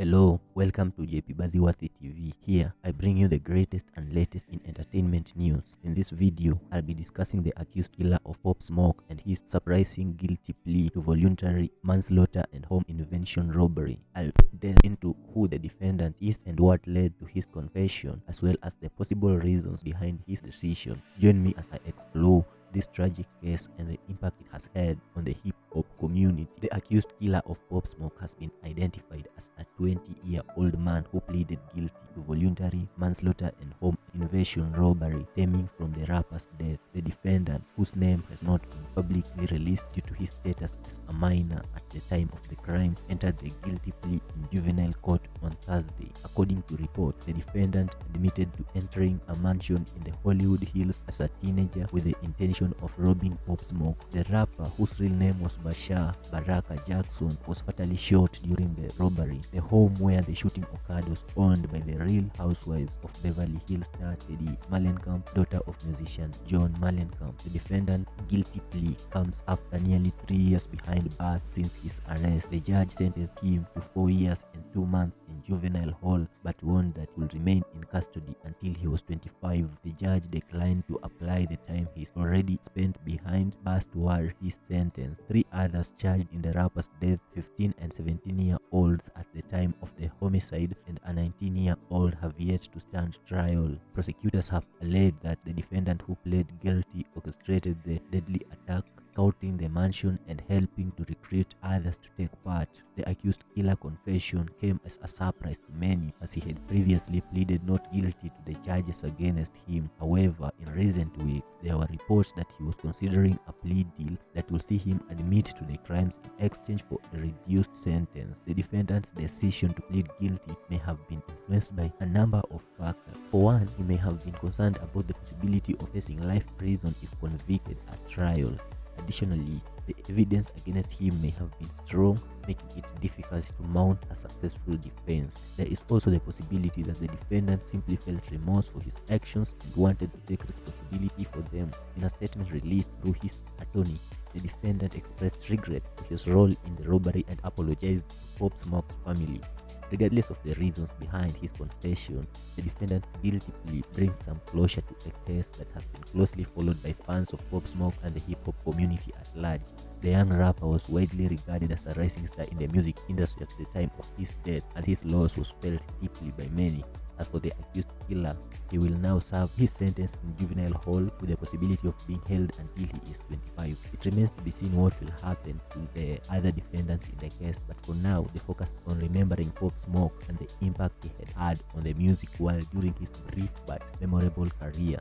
Hello, welcome to JP Baziwathi TV. Here, I bring you the greatest and latest in entertainment news. In this video, I'll be discussing the accused killer of Pop Smoke and his surprising guilty plea to voluntary manslaughter and home invasion robbery. I'll delve into who the defendant is and what led to his confession, as well as the possible reasons behind his decision. Join me as I explore this tragic case and the impact it has had on the hip-hop community. The accused killer of Pop Smoke has been identified as a 20-year-old man who pleaded guilty to voluntary manslaughter and home invasion robbery stemming from the rapper's death. The defendant, whose name has not been publicly released due to his status as a minor at the time of the crime, entered the guilty plea in juvenile court on Thursday. According to reports, the defendant admitted to entering a mansion in the Hollywood Hills as a teenager with the intention of robbing Pop Smoke. The rapper, whose real name was Bashar Baraka Jackson, was fatally shot during the robbery. The home where the shooting occurred was owned by the Real Housewives of Beverly Hills star Teddy Mellencamp, daughter of musician John Mellencamp. The defendant's guilty plea comes after nearly 3 years behind bars since his arrest. The judge sentenced him to 4 years and 2 months in juvenile hall, but warned that he will remain in custody until he was 25. The judge declined to apply the time he's already spent behind bars toward his sentence. 3 others charged in the rapper's death, 15 and 17-year-olds at the time of the homicide, and a 19-year-old have yet to stand trial. Prosecutors have alleged that the defendant, who pled guilty, orchestrated the deadly attack, scouting the mansion and helping to recruit others to take part. The accused killer confession came as a surprise to many, as he had previously pleaded not guilty to the charges against him. However, in recent weeks, there were reports that he was considering a plea deal that will see him admit to the crimes in exchange for a reduced sentence. The defendant's decision to plead guilty may have been influenced by a number of factors. For one, he may have been concerned about the possibility of facing life prison if convicted at trial. Additionally, the evidence against him may have been strong, making it difficult to mount a successful defense. There is also the possibility that the defendant simply felt remorse for his actions and wanted to take responsibility for them. In a statement released through his attorney, the defendant expressed regret for his role in the robbery and apologized to Pop Smoke's family. Regardless of the reasons behind his confession, the defendant's guilty plea brings some closure to a case that has been closely followed by fans of Pop Smoke and the hip-hop community at large. The young rapper was widely regarded as a rising star in the music industry at the time of his death, and his loss was felt deeply by many. As for the accused killer, he will now serve his sentence in juvenile hall with the possibility of being held until he is 25. It remains to be seen what will happen to the other defendants in the case, but for now, the focus on remembering Pop Smoke and the impact he had on the music world during his brief but memorable career.